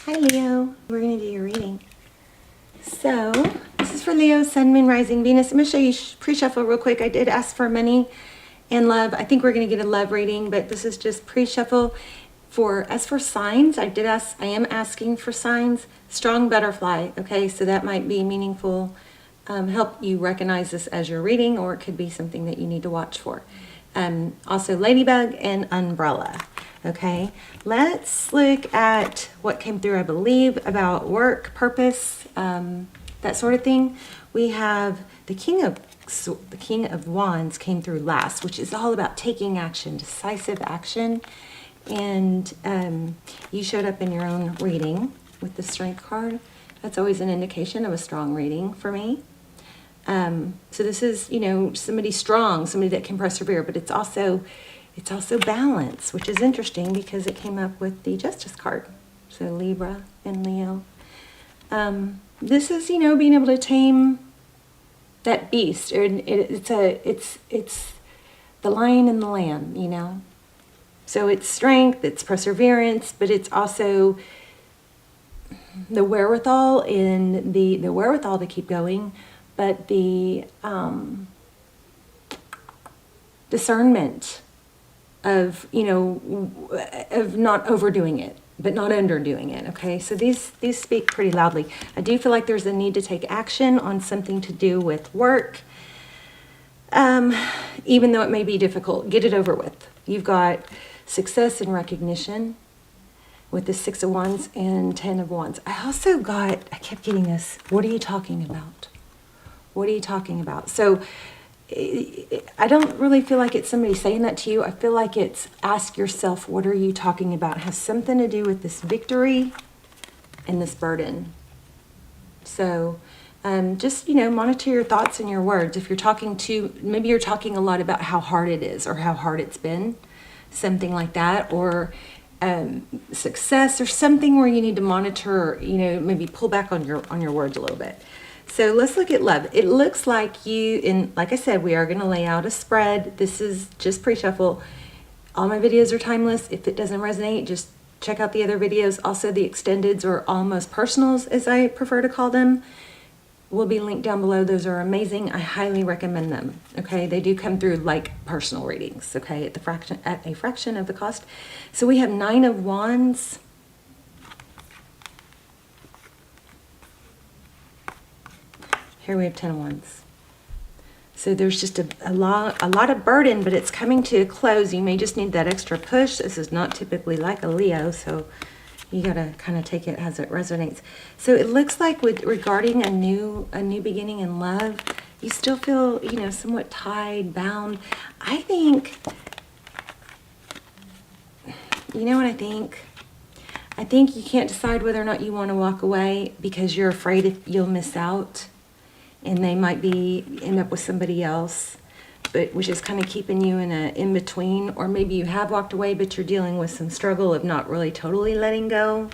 Hi Leo, we're going to do your reading. So, this is for Leo, Sun, Moon, Rising, Venus. I'm going to show you pre-shuffle real quick. I did ask for money and love. I think we're going to get a love reading, but this is just pre-shuffle. As for signs, I am asking for signs. Strong butterfly, okay? So that might be meaningful, help you recognize this as your reading, or it could be something that you need to watch for. Also ladybug and umbrella. Okay, let's look at what came through, I believe, about work, purpose, that sort of thing. We have the King of Wands came through last, which is all about taking action, decisive action. And you showed up in your own reading with the Strength card. That's always an indication of a strong reading for me. So this is, somebody strong, somebody that can persevere, but it's also balance, which is interesting because it came up with the Justice card. So Libra and Leo. This is, being able to tame that beast. It's the lion and the lamb, So it's strength, it's perseverance, but it's also the wherewithal the wherewithal to keep going, but the discernment of not overdoing it, but not underdoing it. Okay, so these speak pretty loudly. I do feel like there's a need to take action on something to do with work, even though it may be difficult. Get it over with. You've got success and recognition with the 6 of Wands and 10 of Wands. I kept getting this. What are you talking about? What are you talking about? So I don't really feel like it's somebody saying that to you. I feel like it's ask yourself, what are you talking about? It has something to do with this victory and this burden. So just, monitor your thoughts and your words. If you're maybe you're talking a lot about how hard it is or how hard it's been, something like that, or success or something where you need to monitor, maybe pull back on your words a little bit. So let's look at love. It looks like like I said, we are going to lay out a spread. This is just pre-shuffle. All my videos are timeless. If it doesn't resonate, just check out the other videos. Also, the extendeds, or almost personals, as I prefer to call them, will be linked down below. Those are amazing. I highly recommend them. Okay, they do come through like personal readings. Okay, at a fraction of the cost. So we have 9 of Wands. Here we have 10 of Wands. So there's just a lot of burden, but it's coming to a close. You may just need that extra push. This is not typically like a Leo, so you gotta kind of take it as it resonates. So it looks like regarding a new beginning in love, you still feel, somewhat tied, bound. I think, you know what I think? I think you can't decide whether or not you want to walk away because you're afraid you'll miss out. And they might end up with somebody else, which is kind of keeping you in a in-between. Or maybe you have walked away, but you're dealing with some struggle of not really totally letting go.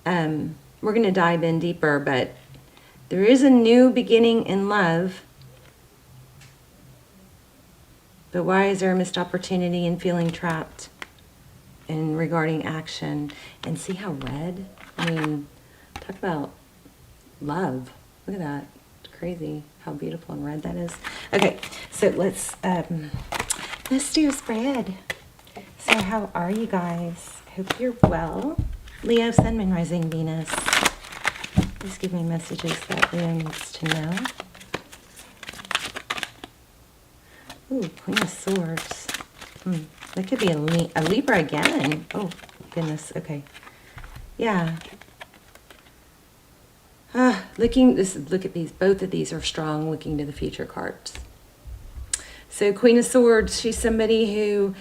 We're going to dive in deeper, but there is a new beginning in love. But why is there a missed opportunity and feeling trapped and regarding action? And see how red? Talk about love. Look at that. Crazy how beautiful and red that is. Okay, so let's do a spread. So how are you guys? Hope you're well. Leo, Sun, Moon, Rising, Venus. Please give me messages that Leo needs to know. Ooh, Queen of Swords. That could be a Libra again. Oh goodness. Okay. Yeah. Look at these. Both of these are strong, looking to the future cards. So Queen of Swords, she's somebody who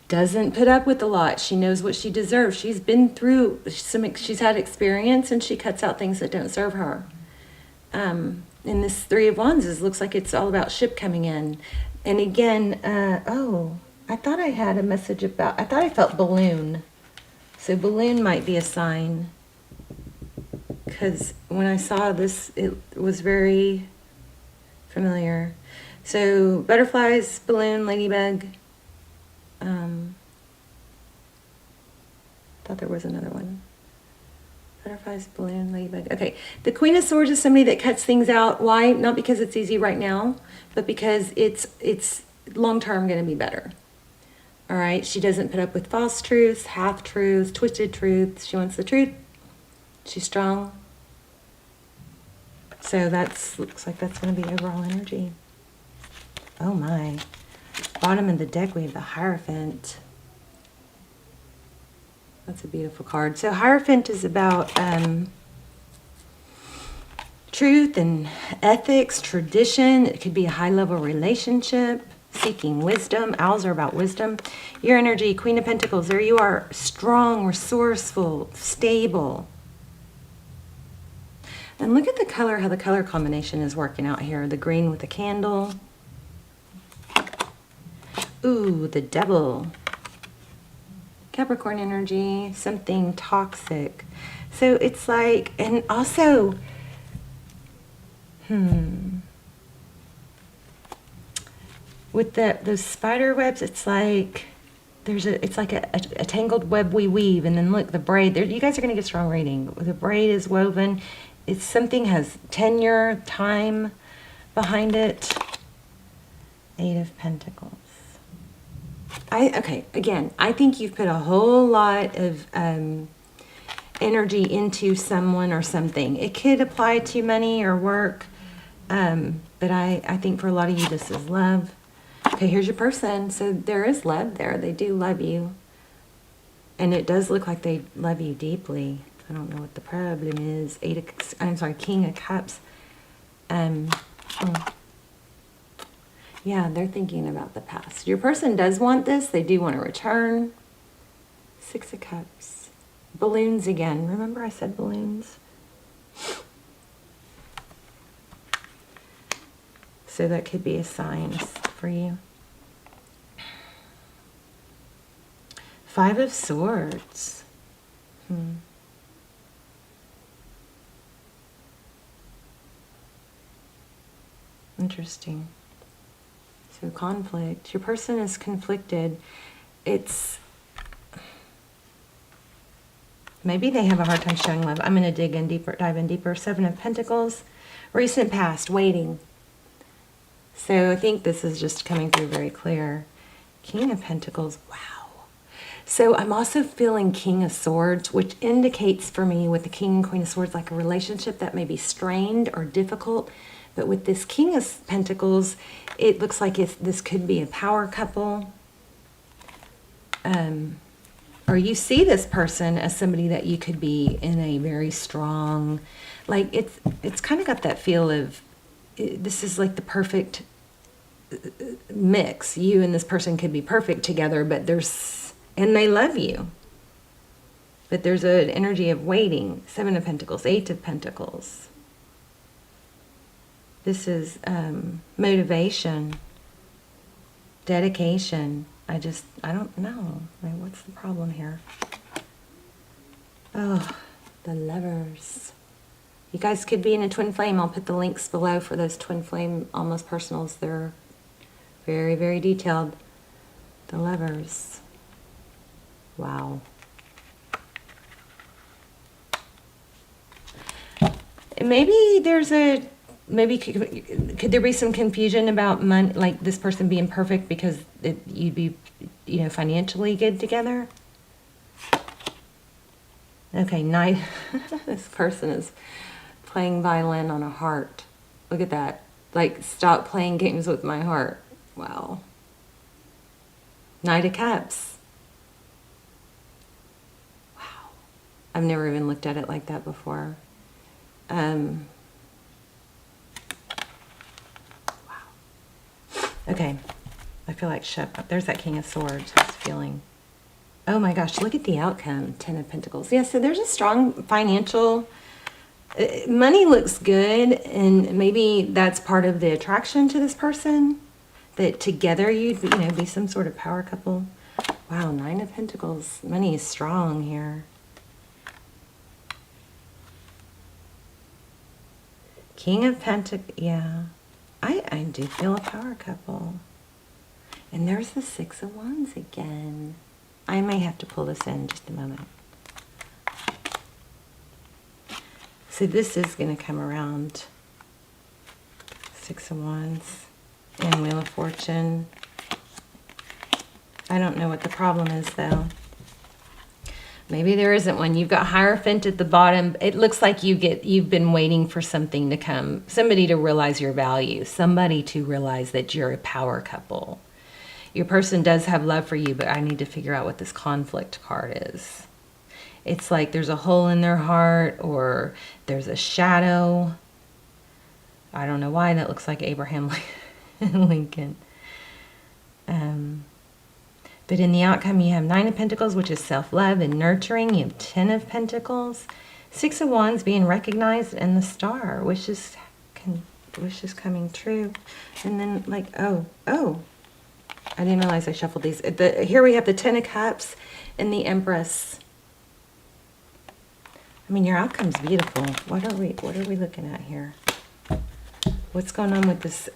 doesn't put up with a lot. She knows what she deserves. She's been through she's had experience, and she cuts out things that don't serve her. And this 3 of Wands looks like it's all about ship coming in. And again, I thought I had a message about, I thought I felt balloon. So balloon might be a sign. Because when I saw this, it was very familiar. So butterflies, balloon, ladybug. Thought there was another one. Butterflies, balloon, ladybug. Okay, the Queen of Swords is somebody that cuts things out. Why? Not because it's easy right now, but because it's long-term going to be better. All right, she doesn't put up with false truths, half-truths, twisted truths. She wants the truth. She's strong. So looks like that's going to be overall energy. Oh my. Bottom of the deck, we have the Hierophant. That's a beautiful card. So Hierophant is about truth and ethics, tradition. It could be a high-level relationship, seeking wisdom. Owls are about wisdom. Your energy, Queen of Pentacles. There you are, strong, resourceful, stable. And look at the color, how the color combination is working out here. The green with the candle. Ooh, the Devil. Capricorn energy, something toxic. So it's like, and also, with those spider webs, it's like it's like a tangled web we weave, and then look, the braid. You guys are gonna get strong reading. The braid is woven. It's something has tenure, time behind it. 8 of Pentacles. Okay, again, I think you've put a whole lot of energy into someone or something. It could apply to money or work, but I think for a lot of you, this is love. Okay, here's your person. So there is love there. They do love you. And it does look like they love you deeply. I don't know what the problem is. King of Cups. Yeah, they're thinking about the past. Your person does want this. They do want to return. 6 of Cups. Balloons again. Remember I said balloons? So that could be a sign for you. 5 of Swords. Interesting. So conflict. Your person is conflicted. Maybe they have a hard time showing love. I'm going to dive in deeper. 7 of Pentacles. Recent past, waiting. So I think this is just coming through very clear. King of Pentacles. Wow. So I'm also feeling King of Swords, which indicates for me with the King and Queen of Swords like a relationship that may be strained or difficult. But with this King of Pentacles, it looks like this could be a power couple. Or you see this person as somebody that you could be in a very strong, like it's kind of got that feel of, this is like the perfect mix. You and this person could be perfect together, but and they love you. But there's an energy of waiting. 7 of Pentacles, 8 of Pentacles. This is motivation, dedication. I don't know. Like, what's the problem here? Oh, the Lovers. You guys could be in a twin flame. I'll put the links below for those twin flame almost personals. They're very, very detailed. The Lovers. Wow. Maybe could there be some confusion about money, like this person being perfect because you'd be, financially good together? Okay, night. This person is playing violin on a heart. Look at that. Like, stop playing games with my heart. Wow. Knight of Cups. Wow. I've never even looked at it like that before. Wow. Okay. I feel like shut up. There's that King of Swords. I was feeling. Oh my gosh, look at the outcome. 10 of Pentacles. Yeah, so there's a strong financial... money looks good, and maybe that's part of the attraction to this person. That together you'd be some sort of power couple. Wow, 9 of Pentacles. Money is strong here. King of Pentacles. Yeah, I do feel a power couple. And there's the 6 of Wands again. I may have to pull this in just a moment. So this is going to come around. Six of Wands and Wheel of Fortune. I don't know what the problem is, though. Maybe there isn't one. You've got Hierophant at the bottom. It looks like you've been waiting for something to come. Somebody to realize your value. Somebody to realize that you're a power couple. Your person does have love for you, but I need to figure out what this conflict card is. It's like there's a hole in their heart, or there's a shadow. I don't know why that looks like Abraham Lincoln. But in the outcome, you have 9 of Pentacles, which is self-love and nurturing. You have 10 of Pentacles. 6 of Wands being recognized, and the Star, wishes coming true. And then, like, oh, I didn't realize I shuffled these. Here we have the 10 of Cups and the Empress. I mean, your outcome's beautiful. What are we looking at here? What's going on with this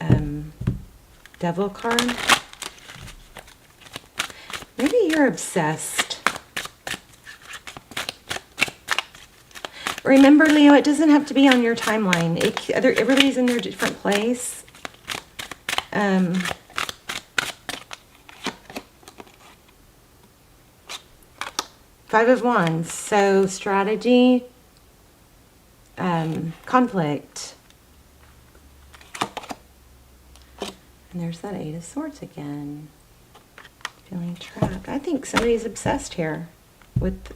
Devil card? Maybe you're obsessed. Remember, Leo, it doesn't have to be on your timeline. Everybody's in their different place. 5 of Wands. So strategy, conflict. And there's that 8 of Swords again. Feeling trapped. I think somebody's obsessed here with...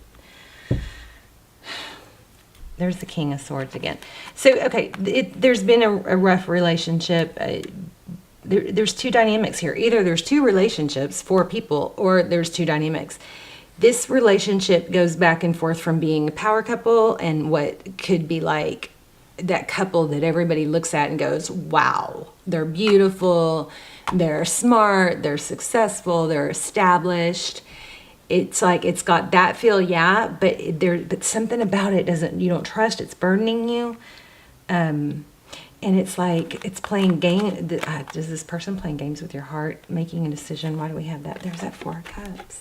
There's the King of Swords again. So, okay, there's been a rough relationship. There's 2 dynamics here. Either there's 2 relationships, 4 people, or there's 2 dynamics. This relationship goes back and forth from being a power couple and what could be like that couple that everybody looks at and goes, wow, they're beautiful, they're smart, they're successful, they're established. It's like it's got that feel, yeah, but something about it you don't trust. It's burdening you, and it's like it's playing game. Does this person playing games with your heart, making a decision? Why do we have that? There's that 4 of Cups.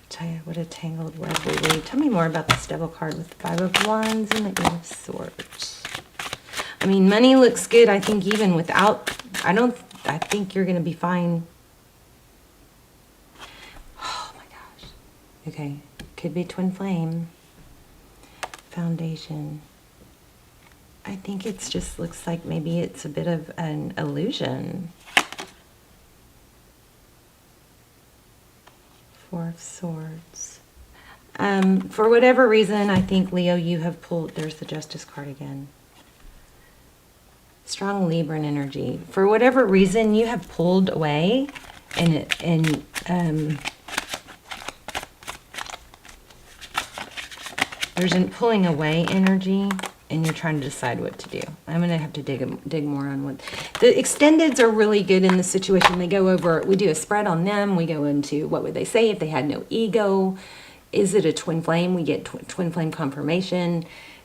Tell you what a tangled web we weave. Tell me more about this Devil card with the 5 of Wands and the 8 of Swords. I mean, money looks good. I think even without, I think you're going to be fine. Oh my gosh. Okay. Could be twin flame. Foundation. I think it's just looks like maybe it's a bit of an illusion. 4 of Swords. For whatever reason, I think, Leo, you have pulled... There's the Justice card again. Strong Libran energy. For whatever reason, you have pulled away, and there's a pulling away energy, and you're trying to decide what to do. I'm going to have to dig more on what... The extendeds are really good in this situation. They go over... We do a spread on them. We go into what would they say if they had no ego. Is it a twin flame? We get twin flame confirmation.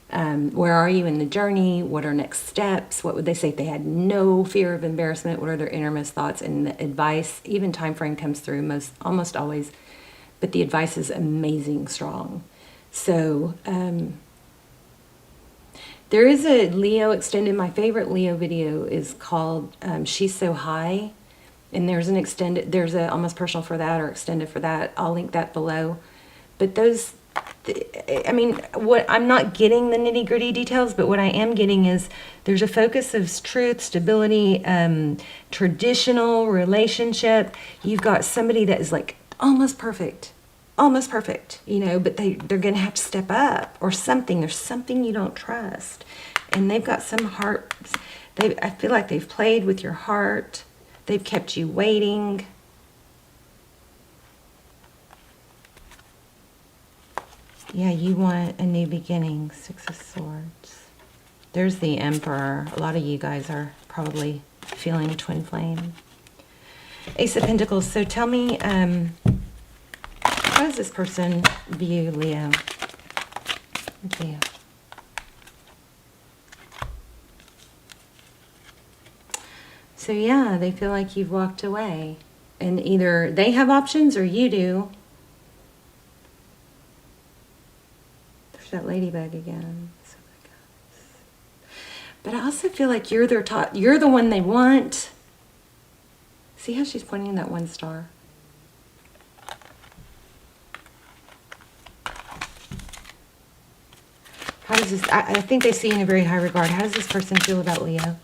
Where are you in the journey? What are next steps? What would they say if they had no fear of embarrassment? What are their innermost thoughts? And the advice, even time frame comes through almost always. But the advice is amazing strong. So... there is a Leo extended. My favorite Leo video is called She's So High. And there's an extended, there's a almost personal for that or extended for that. I'll link that below. But those, I mean, what I'm not getting the nitty gritty details, but what I am getting is there's a focus of truth, stability, traditional relationship. You've got somebody that is like almost perfect, you know, but they're going to have to step up or something. There's something you don't trust. And they've got some heart. I feel like they've played with your heart. They've kept you waiting. Yeah, you want a new beginning. 6 of Swords. There's the Emperor. A lot of you guys are probably feeling a twin flame. Ace of Pentacles. So tell me, how does this person view Leo? Leo. So yeah, they feel like you've walked away. And either they have options or you do. There's that ladybug again. But I also feel like you're their top, you're the one they want. See how she's pointing that one star? How does this, I think they see you in a very high regard. How does this person feel about Leo?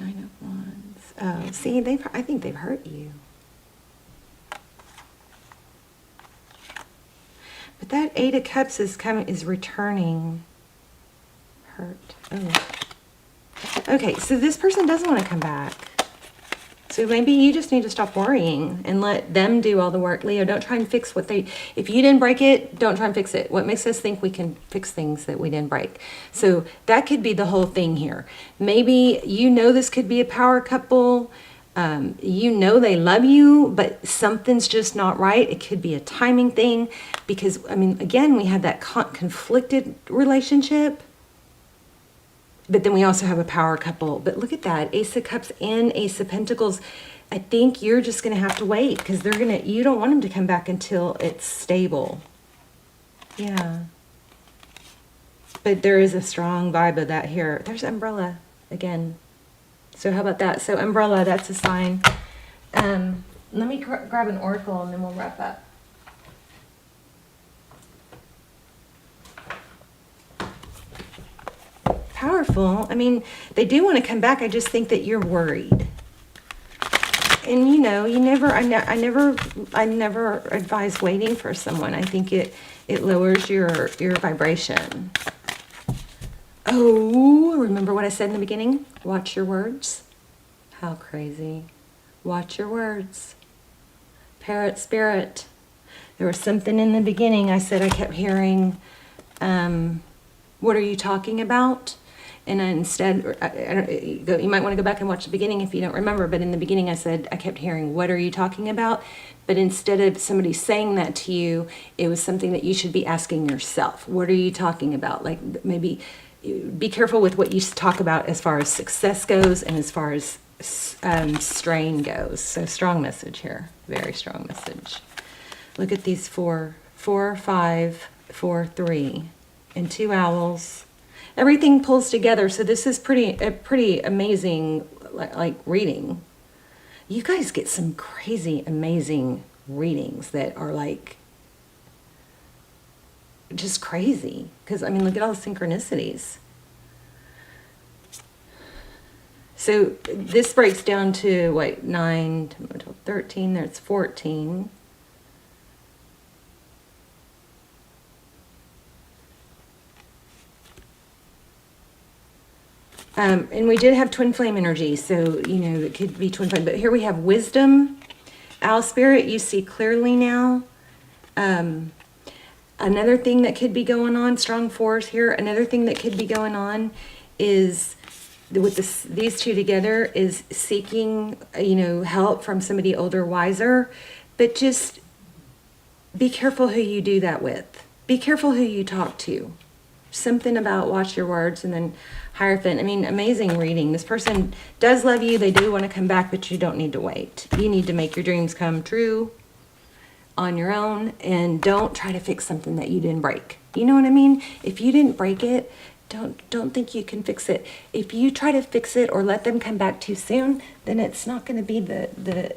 Nine of Wands. Oh, see, I think they've hurt you. But that Eight of Cups is returning. Hurt. Oh. Okay, so this person doesn't want to come back. So maybe you just need to stop worrying and let them do all the work. Leo, don't try and fix what if you didn't break it, don't try and fix it. What makes us think we can fix things that we didn't break? So that could be the whole thing here. Maybe this could be a power couple. They love you, but something's just not right. It could be a timing thing because, again, we had that conflicted relationship. But then we also have a power couple. But look at that, Ace of Cups and Ace of Pentacles. I think you're just going to have to wait because you don't want them to come back until it's stable. Yeah. But there is a strong vibe of that here. There's umbrella again. So how about that? So umbrella, that's a sign. Let me grab an oracle and then we'll wrap up. Powerful. They do want to come back. I just think that you're worried. And I never advise waiting for someone. I think it lowers your vibration. Oh, remember what I said in the beginning? Watch your words. How crazy. Watch your words. Parrot spirit. There was something in the beginning. I said I kept hearing, what are you talking about? And instead, you might want to go back and watch the beginning if you don't remember, but in the beginning I said, I kept hearing, what are you talking about? But instead of somebody saying that to you, it was something that you should be asking yourself. What are you talking about? Like maybe be careful with what you talk about as far as success goes and as far as strain goes. So strong message here, very strong message. Look at these 4, 5, 4, 3, and 2 owls. Everything pulls together, so this is a pretty amazing like reading. You guys get some crazy amazing readings that are like just crazy because look at all the synchronicities. So this breaks down to what, 9, 10, 12, 13, there's 14. And we did have twin flame energy, so, it could be twin flame. But here we have wisdom, owl spirit, you see clearly now. Another thing that could be going on, strong force here, another thing that could be going on is, with these two together, is seeking, help from somebody older, wiser. But just be careful who you do that with. Be careful who you talk to. Something about watch your words, and then Hierophant. Amazing reading. This person does love you. They do want to come back, but you don't need to wait. You need to make your dreams come true on your own, and don't try to fix something that you didn't break. You know what I mean? If you didn't break it, don't think you can fix it. If you try to fix it or let them come back too soon, then it's not going to be the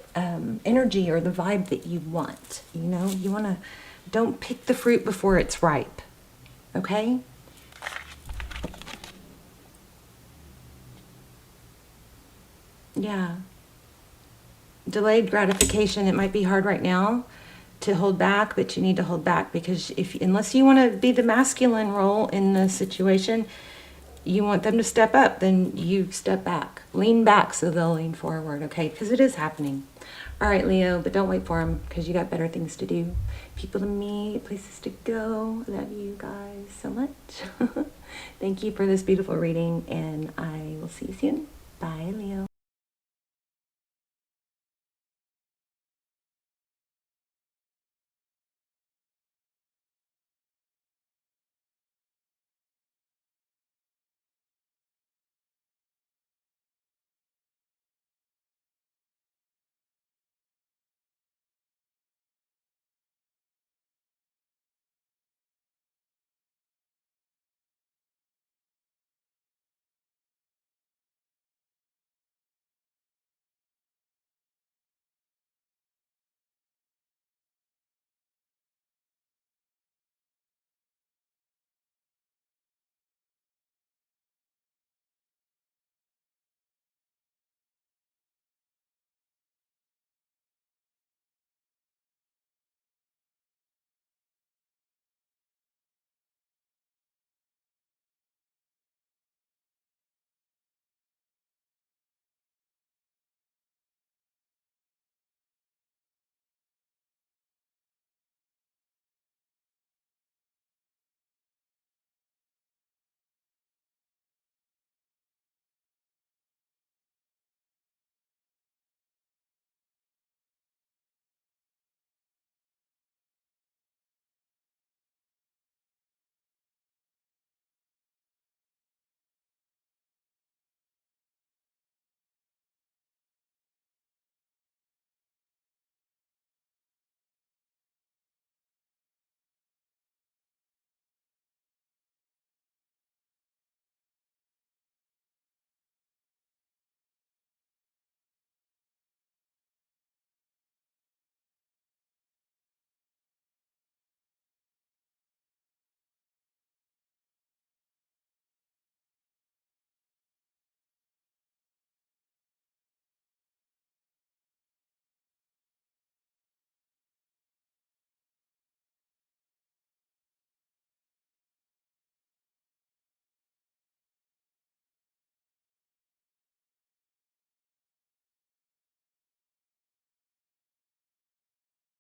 energy or the vibe that you want. You want to, don't pick the fruit before it's ripe. Okay? Yeah. Delayed gratification. It might be hard right now to hold back, but you need to hold back because unless you want to be the masculine role in the situation, you want them to step up, then you step back. Lean back so they'll lean forward, okay? Because it is happening. All right, Leo, but don't wait for them because you got better things to do. People to meet, places to go. Love you guys so much. Thank you for this beautiful reading, and I will see you soon. Bye, Leo.